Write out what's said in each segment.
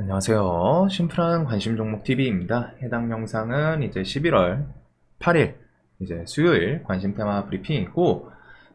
안녕하세요. 심플한 관심 종목 TV입니다. 해당 영상은 이제 11월 8일 이제 수요일 관심 테마 브리핑이고,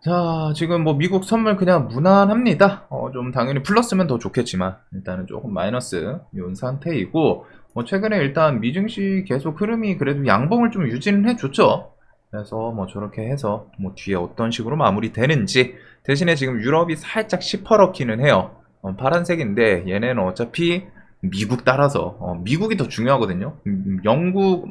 자, 지금 뭐 미국 선물 그냥 무난합니다. 좀 당연히 플러스면 더 좋겠지만 일단은 조금 마이너스 요 상태이고, 뭐 최근에 일단 미증시 계속 흐름이 그래도 양봉을 좀 유지는 해줬죠. 그래서 뭐 저렇게 해서 뭐 뒤에 어떤 식으로 마무리되는지, 대신에 지금 유럽이 살짝 시퍼렇기는 해요. 파란색인데 얘네는 어차피 미국 따라서 미국이 더 중요하거든요. 영국,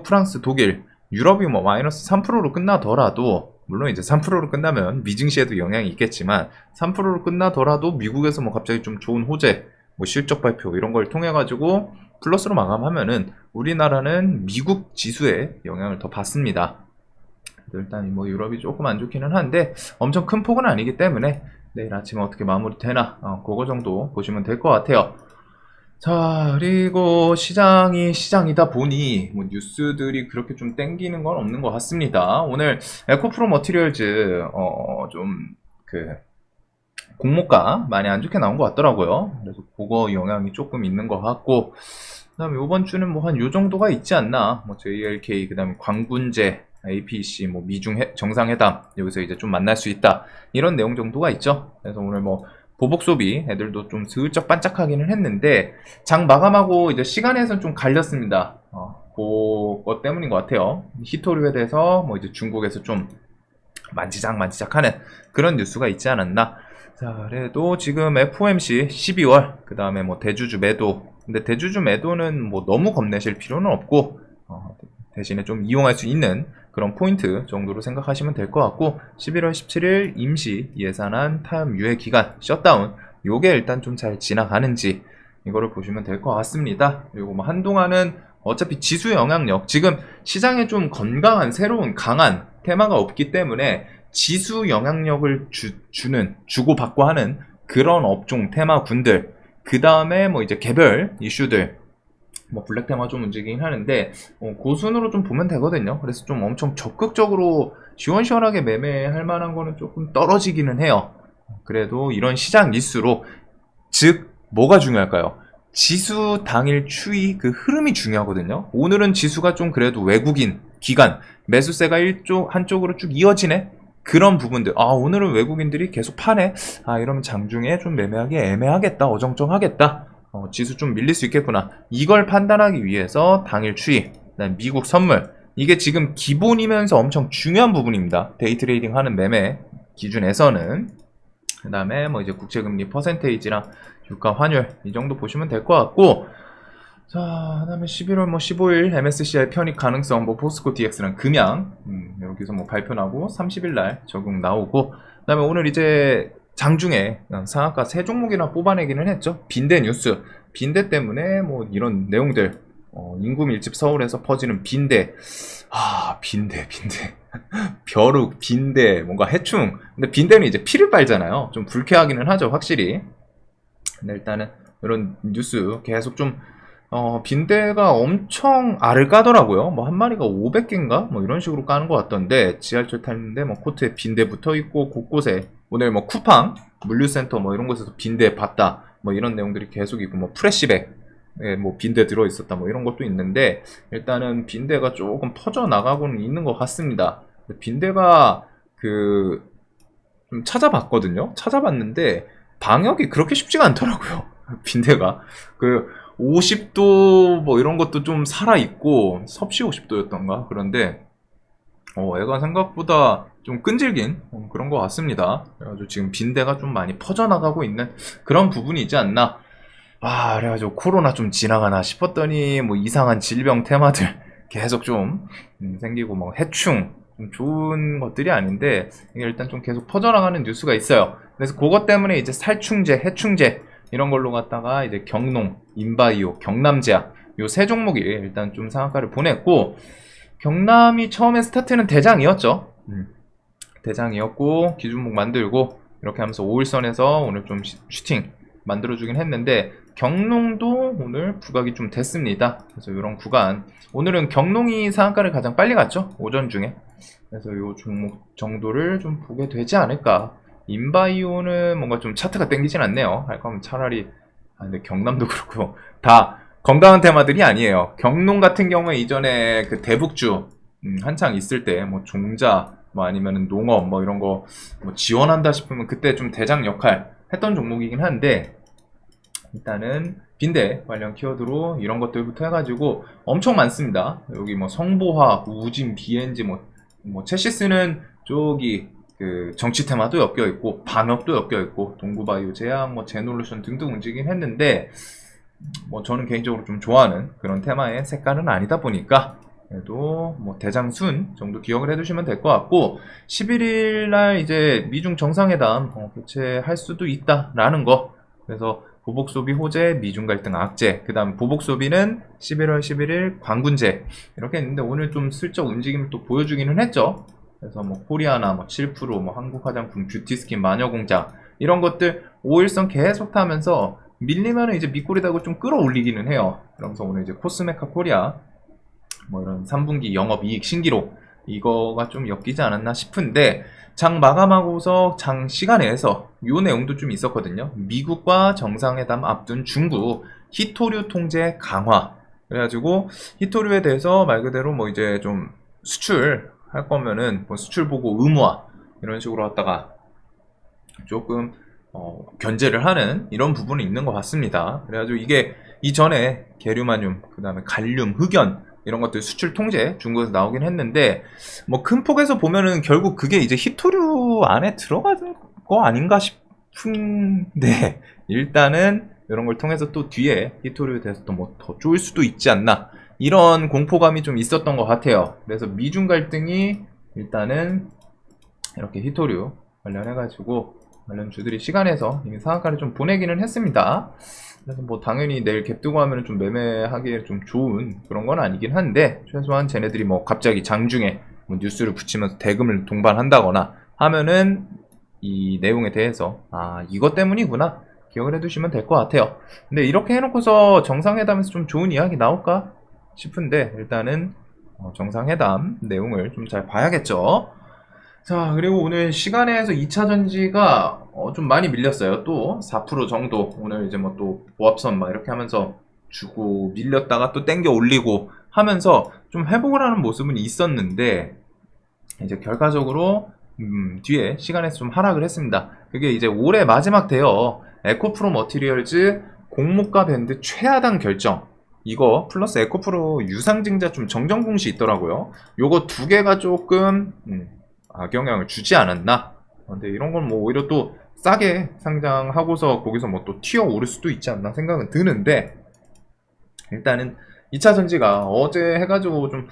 프랑스, 독일, 유럽이 뭐 마이너스 3%로 끝나더라도, 물론 이제 3%로 끝나면 미증시에도 영향이 있겠지만 3%로 끝나더라도 미국에서 뭐 갑자기 좀 좋은 호재, 뭐 실적 발표 이런 걸 통해 가지고 플러스로 마감하면은 우리나라는 미국 지수에 영향을 더 받습니다. 일단 뭐 유럽이 조금 안 좋기는 한데 엄청 큰 폭은 아니기 때문에 내일 아침에 어떻게 마무리되나 그거 정도 보시면 될 것 같아요. 자, 그리고 시장이 시장이다 보니 뭐 뉴스들이 그렇게 좀 땡기는 건 없는 것 같습니다. 오늘 에코프로 머티리얼즈 좀그 공모가 많이 안 좋게 나온 것 같더라고요. 그래서 그거 영향이 조금 있는 것 같고, 그다음에 이번 주는 뭐 한 요 정도가 있지 않나. 뭐 JLK, 그다음에 광군제, APC, 뭐 미중 정상회담 여기서 이제 좀 만날 수 있다, 이런 내용 정도가 있죠. 그래서 오늘 뭐 보복 소비 애들도 좀 슬쩍 반짝하기는 했는데 장 마감하고 이제 시간에선 좀 갈렸습니다. 그것 때문인 것 같아요. 히토류에 대해서 뭐 이제 중국에서 좀 만지작만지작하는 그런 뉴스가 있지 않았나. 자, 그래도 지금 FOMC 12월, 그 다음에 뭐 대주주 매도. 근데 대주주 매도는 뭐 너무 겁내실 필요는 없고, 대신에 좀 이용할 수 있는 그런 포인트 정도로 생각하시면 될 것 같고, 11월 17일 임시 예산안 타협 유예 기간 셧다운, 요게 일단 좀 잘 지나가는지 이거를 보시면 될 것 같습니다. 그리고 뭐 한동안은 어차피 지수 영향력, 지금 시장에 좀 건강한 새로운 강한 테마가 없기 때문에 지수 영향력을 주고받고 하는 그런 업종 테마군들, 그 다음에 뭐 이제 개별 이슈들, 뭐 블랙 테마 좀 움직이긴 하는데 그 순으로 좀 보면 되거든요. 그래서 좀 엄청 적극적으로 시원시원하게 매매할 만한 거는 조금 떨어지기는 해요. 그래도 이런 시장 일수록, 즉 뭐가 중요할까요? 지수 당일 추이 그 흐름이 중요하거든요. 오늘은 지수가 좀 그래도 외국인 기관 매수세가 한쪽으로 쭉 이어지네, 그런 부분들, 오늘은 외국인들이 계속 파네, 이러면 장중에 좀 매매하기 애매하겠다, 어정쩡하겠다, 지수 좀 밀릴 수 있겠구나, 이걸 판단하기 위해서 당일 추이, 미국 선물, 이게 지금 기본이면서 엄청 중요한 부분입니다. 데이 트레이딩 하는 매매 기준에서는. 그 다음에 뭐 이제 국채금리 퍼센테이지랑 유가 환율 이 정도 보시면 될 것 같고, 자, 그다음에 11월 뭐 15일 MSCI 편입 가능성, 뭐 포스코 DX랑 금양, 여기서 뭐 발표 나고 30일 날 적용 나오고, 그다음에 오늘 이제 장중에 상한가 세 종목이나 뽑아내기는 했죠. 빈대 뉴스, 빈대 때문에 뭐 이런 내용들, 인구 밀집 서울에서 퍼지는 빈대, 빈대. 벼룩, 빈대, 뭔가 해충. 근데 빈대는 이제 피를 빨잖아요. 좀 불쾌하기는 하죠, 확실히. 근데 일단은 이런 뉴스 계속 좀, 빈대가 엄청 알을 까더라고요. 뭐 한 마리가 500개인가? 뭐 이런 식으로 까는 것 같던데, 지하철 탔는데 뭐 코트에 빈대 붙어 있고, 곳곳에 오늘 뭐 쿠팡, 물류센터 뭐 이런 곳에서 빈대 봤다, 뭐 이런 내용들이 계속 있고, 뭐 프레시백, 뭐 빈대 들어있었다, 뭐 이런 것도 있는데, 일단은 빈대가 조금 퍼져 나가고는 있는 것 같습니다. 빈대가 좀 찾아봤거든요. 찾아봤는데 방역이 그렇게 쉽지가 않더라고요. 빈대가 50도 뭐 이런 것도 좀 살아 있고, 섭씨 50도였던가. 그런데 애가 생각보다 좀 끈질긴 그런 것 같습니다. 그래가지고 지금 빈대가 좀 많이 퍼져나가고 있는 그런 부분이 있지 않나. 그래가지고 코로나 좀 지나가나 싶었더니 뭐 이상한 질병 테마들 계속 좀 생기고, 뭐 해충, 좀 좋은 것들이 아닌데 이게 일단 좀 계속 퍼져나가는 뉴스가 있어요. 그래서 그것 때문에 이제 살충제, 해충제 이런 걸로 갖다가 이제 경농, 인바이오, 경남제약 요 세 종목이 일단 좀 상한가를 보냈고, 경남이 처음에 스타트는 대장이었죠. 대장이었고 기준목 만들고 이렇게 하면서 5일선에서 오늘 좀 슈팅 만들어주긴 했는데, 경농도 오늘 부각이 좀 됐습니다. 그래서 이런 구간, 오늘은 경농이 상한가를 가장 빨리 갔죠, 오전 중에. 그래서 이 종목 정도를 좀 보게 되지 않을까. 인바이오는 뭔가 좀 차트가 땡기진 않네요. 할 거면 차라리 근데 경남도 그렇고 다 건강한 테마들이 아니에요. 경농 같은 경우에 이전에 그 대북주 한창 있을 때 뭐 종자 뭐 아니면은 농업 뭐 이런 거 뭐 지원한다 싶으면 그때 좀 대장 역할 했던 종목이긴 한데 일단은 빈대 관련 키워드로 이런 것들부터 해가지고 엄청 많습니다. 여기 뭐 성보화, 우진, BNG 뭐 체시스는 저기 그 정치 테마도 엮여 있고 방역도 엮여 있고 동구바이오, 제약, 뭐 제놀루션 등등 움직이긴 했는데 뭐 저는 개인적으로 좀 좋아하는 그런 테마의 색깔은 아니다 보니까 그래도 뭐 대장순 정도 기억을 해두시면 될 것 같고 11일 날 이제 미중 정상회담 개최할 수도 있다라는 거. 그래서 보복 소비 호재, 미중 갈등 악재, 그 다음 보복 소비는 11월 11일 광군제 이렇게 했는데 오늘 좀 슬쩍 움직임을 또 보여주기는 했죠. 그래서 뭐 코리아나 뭐 7%, 뭐 한국 화장품, 뷰티스킨, 마녀공장 이런 것들 5일선 계속 타면서 밀리면은 이제 밑꼬리다고 좀 끌어올리기는 해요. 그러면서 오늘 이제 코스메카 코리아 뭐 이런 3분기 영업이익 신기록 이거가 좀 엮이지 않았나 싶은데 장 마감하고서 장 시간에서 요 내용도 좀 있었거든요. 미국과 정상회담 앞둔 중국 히토류 통제 강화. 그래가지고 히토류에 대해서 말 그대로 뭐 이제 좀 수출할 거면은 뭐 수출 보고 의무화 이런 식으로 하다가 조금 견제를 하는 이런 부분이 있는 것 같습니다. 그래가지고 이게 이전에 게르마늄, 그 다음에 갈륨, 흑연 이런 것들 수출 통제 중국에서 나오긴 했는데 뭐 큰 폭에서 보면은 결국 그게 이제 히토류 안에 들어가는 거 아닌가 싶은데 일단은 이런 걸 통해서 또 뒤에 히토류에 대해서 또 뭐 더 좋을 수도 있지 않나 이런 공포감이 좀 있었던 것 같아요. 그래서 미중 갈등이 일단은 이렇게 히토류 관련해가지고 관련 주들이 시간에서 이미 상한가를 좀 보내기는 했습니다. 그래서 뭐 당연히 내일 갭 뜨고 하면 좀 매매하기에 좀 좋은 그런 건 아니긴 한데 최소한 쟤네들이 뭐 갑자기 장중에 뭐 뉴스를 붙이면서 대금을 동반한다거나 하면은 이 내용에 대해서 이것 때문이구나 기억을 해두시면 될 것 같아요. 근데 이렇게 해놓고서 정상회담에서 좀 좋은 이야기 나올까 싶은데 일단은 정상회담 내용을 좀 잘 봐야겠죠. 자, 그리고 오늘 시간에서 2차 전지가 좀 많이 밀렸어요. 또 4% 정도. 오늘 이제 뭐 또 보합선 막 이렇게 하면서 주고 밀렸다가 또 땡겨 올리고 하면서 좀 회복을 하는 모습은 있었는데 이제 결과적으로 뒤에 시간에서 좀 하락을 했습니다. 그게 이제 올해 마지막 대여 에코프로 머티리얼즈 공모가 밴드 최하단 결정 이거 플러스 에코프로 유상증자 좀 정정 공시 있더라고요. 요거 두 개가 조금 악영향을 주지 않았나? 근데 이런 건 뭐 오히려 또 싸게 상장하고서 거기서 뭐 또 튀어 오를 수도 있지 않나 생각은 드는데 일단은 2차 전지가 어제 해가지고 좀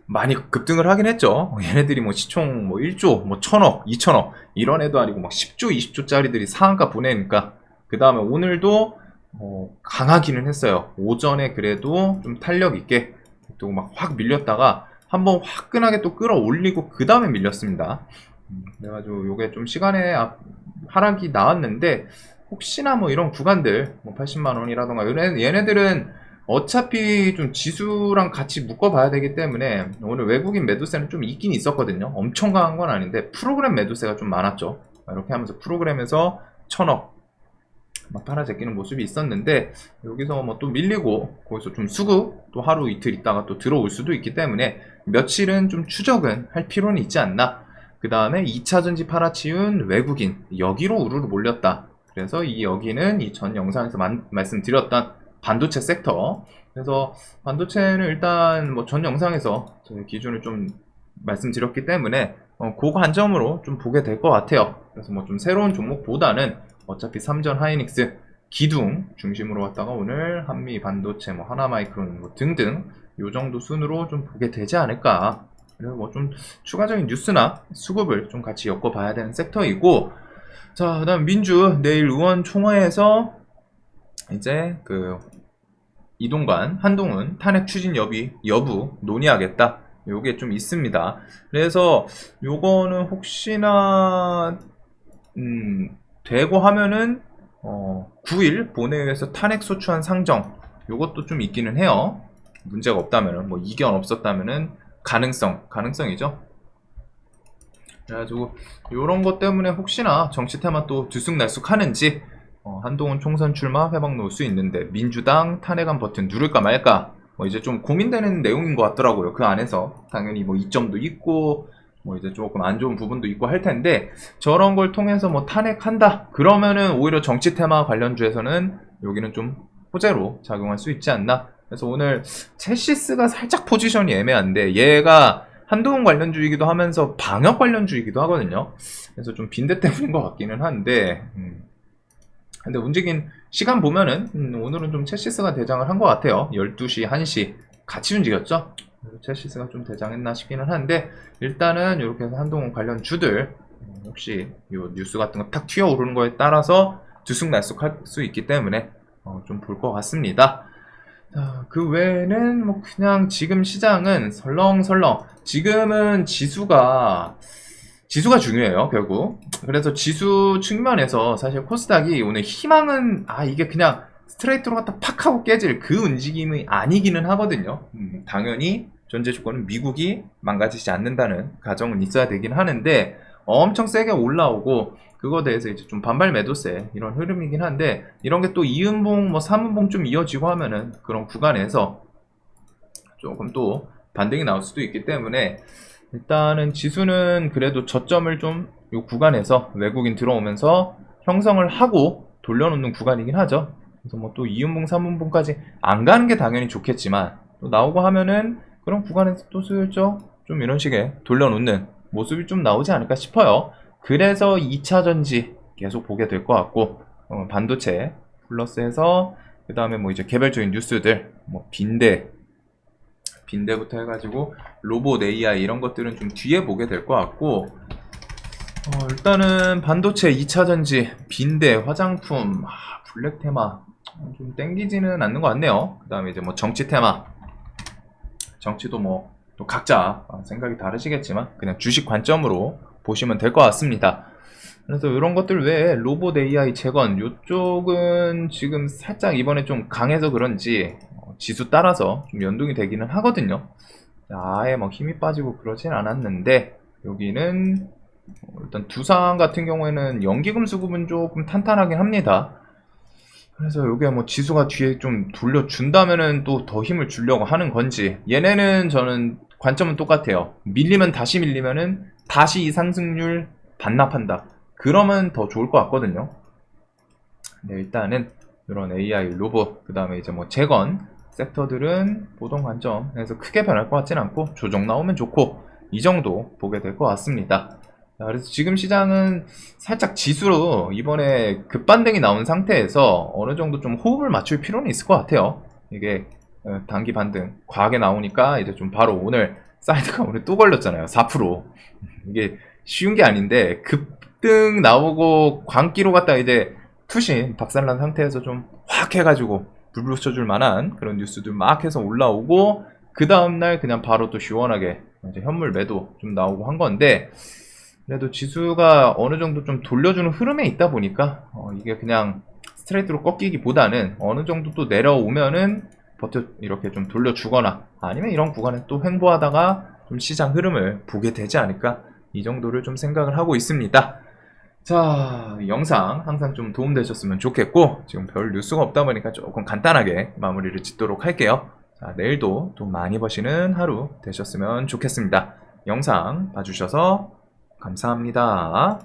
많이 급등을 하긴 했죠. 얘네들이 뭐 시총 뭐 1조, 뭐 1000억, 2000억 이런 애도 아니고 막 10조, 20조짜리들이 상한가 보내니까 그 다음에 오늘도 강하기는 했어요. 오전에 그래도 좀 탄력 있게 또 막 확 밀렸다가 한번 화끈하게 또 끌어올리고 그 다음에 밀렸습니다. 그래가지고 요게 좀 시간에 하락이 나왔는데 혹시나 뭐 이런 구간들 뭐 80만원이라던가 얘네들은 어차피 좀 지수랑 같이 묶어봐야 되기 때문에 오늘 외국인 매도세는 좀 있긴 있었거든요. 엄청 강한 건 아닌데 프로그램 매도세가 좀 많았죠. 이렇게 하면서 프로그램에서 1000억 막 팔아 제끼는 모습이 있었는데 여기서 뭐 또 밀리고 거기서 좀 수급 또 하루 이틀 있다가 또 들어올 수도 있기 때문에 며칠은 좀 추적은 할 필요는 있지 않나. 그 다음에 2차전지 팔아치운 외국인 여기로 우르르 몰렸다. 그래서 이 여기는 이 전 영상에서 말씀드렸던 반도체 섹터. 그래서 반도체는 일단 뭐 전 영상에서 저희 기준을 좀 말씀드렸기 때문에 그 관점으로 좀 보게 될 것 같아요. 그래서 뭐 좀 새로운 종목보다는 어차피 삼전 하이닉스 기둥 중심으로 갔다가 오늘 한미 반도체 뭐 하나마이크론 뭐 등등 요 정도 순으로 좀 보게 되지 않을까. 그래서 뭐 좀 추가적인 뉴스나 수급을 좀 같이 엮어봐야 되는 섹터이고, 자 그다음 민주 내일 의원총회에서 이제 그 이동관 한동훈 탄핵 추진 여부 논의하겠다. 요게 좀 있습니다. 그래서 요거는 혹시나 되고 하면은 9일 본회의에서 탄핵 소추안 상정 요것도 좀 있기는 해요. 문제가 없다면은 뭐 이견 없었다면은 가능성이죠. 그래가지고 요런 것 때문에 혹시나 정치 테마 또 들쑥날쑥 하는지 한동훈 총선 출마 회방 놓을 수 있는데 민주당 탄핵안 버튼 누를까 말까 뭐 이제 좀 고민되는 내용인 것 같더라고요. 그 안에서 당연히 뭐 이점도 있고 뭐 이제 조금 안 좋은 부분도 있고 할 텐데 저런 걸 통해서 뭐 탄핵한다 그러면은 오히려 정치 테마 관련주에서는 여기는 좀 호재로 작용할 수 있지 않나. 그래서 오늘 첼시스가 살짝 포지션이 애매한데 얘가 한동훈 관련주이기도 하면서 방역 관련주이기도 하거든요. 그래서 좀 빈대 때문인 것 같기는 한데 근데 움직인 시간 보면은 오늘은 좀 첼시스가 대장을 한 것 같아요. 12시, 1시 같이 움직였죠. 첼시스가 좀 대장했나 싶기는 한데 일단은 이렇게 해서 한동훈 관련 주들 혹시 요 뉴스 같은 거 탁 튀어오르는 거에 따라서 들쑥날쑥할 수 있기 때문에 좀 볼 것 같습니다. 그 외에는 뭐 그냥 지금 시장은 설렁설렁 지금은 지수가 중요해요 결국. 그래서 지수 측면에서 사실 코스닥이 오늘 희망은 이게 그냥 스트레이트로 갖다 팍 하고 깨질 그 움직임이 아니기는 하거든요. 당연히 전제 조건은 미국이 망가지지 않는다는 가정은 있어야 되긴 하는데 엄청 세게 올라오고 그거에 대해서 이제 좀 반발 매도세 이런 흐름이긴 한데 이런 게 또 2음봉 뭐 3음봉 좀 이어지고 하면은 그런 구간에서 조금 또 반등이 나올 수도 있기 때문에 일단은 지수는 그래도 저점을 좀 이 구간에서 외국인 들어오면서 형성을 하고 돌려놓는 구간이긴 하죠. 그래서 뭐 또 2음봉 3음봉까지 안 가는 게 당연히 좋겠지만 또 나오고 하면은 그런 구간에서 또 슬쩍 좀 이런 식의 돌려놓는 모습이 좀 나오지 않을까 싶어요. 그래서 2차 전지 계속 보게 될 것 같고 반도체 플러스해서 그 다음에 뭐 이제 개별적인 뉴스들 뭐 빈대부터 해가지고 로봇 AI 이런 것들은 좀 뒤에 보게 될 것 같고 일단은 반도체 2차 전지 빈대 화장품 블랙 테마 좀 땡기지는 않는 것 같네요. 그 다음에 이제 뭐 정치 테마 정치도 뭐 또 각자 생각이 다르시겠지만 그냥 주식 관점으로 보시면 될 것 같습니다. 그래서 이런 것들 외에 로봇 AI 재건 이쪽은 지금 살짝 이번에 좀 강해서 그런지 지수 따라서 좀 연동이 되기는 하거든요. 아예 뭐 힘이 빠지고 그러진 않았는데 여기는 일단 두산 같은 경우에는 연기금 수급은 조금 탄탄하긴 합니다. 그래서 이게 뭐 지수가 뒤에 좀 돌려준다면은 또 더 힘을 주려고 하는 건지 얘네는 저는 관점은 똑같아요. 밀리면 다시 밀리면은 다시 이 상승률 반납한다. 그러면 더 좋을 것 같거든요. 네, 일단은 이런 AI 로봇 그 다음에 이제 뭐 재건 섹터들은 보동 관점에서 크게 변할 것 같진 않고 조정 나오면 좋고 이 정도 보게 될 것 같습니다. 자, 그래서 지금 시장은 살짝 지수로 이번에 급반등이 나온 상태에서 어느 정도 좀 호흡을 맞출 필요는 있을 것 같아요. 이게 단기 반등 과하게 나오니까 이제 좀 바로 오늘 사이드가 오늘 또 걸렸잖아요. 4%. 이게 쉬운 게 아닌데 급등 나오고 광기로 갔다 이제 투신 박살난 상태에서 좀 확 해가지고 불 붙여줄 만한 그런 뉴스들 막 해서 올라오고 그 다음날 그냥 바로 또 시원하게 이제 현물 매도 좀 나오고 한 건데 그래도 지수가 어느 정도 좀 돌려주는 흐름에 있다 보니까 이게 그냥 스트레이트로 꺾이기보다는 어느 정도 또 내려오면은 버텨 이렇게 좀 돌려주거나 아니면 이런 구간에 또 횡보하다가 좀 시장 흐름을 보게 되지 않을까 이 정도를 좀 생각을 하고 있습니다. 자, 영상 항상 좀 도움되셨으면 좋겠고 지금 별 뉴스가 없다 보니까 조금 간단하게 마무리를 짓도록 할게요. 자, 내일도 돈 많이 버시는 하루 되셨으면 좋겠습니다. 영상 봐주셔서 감사합니다.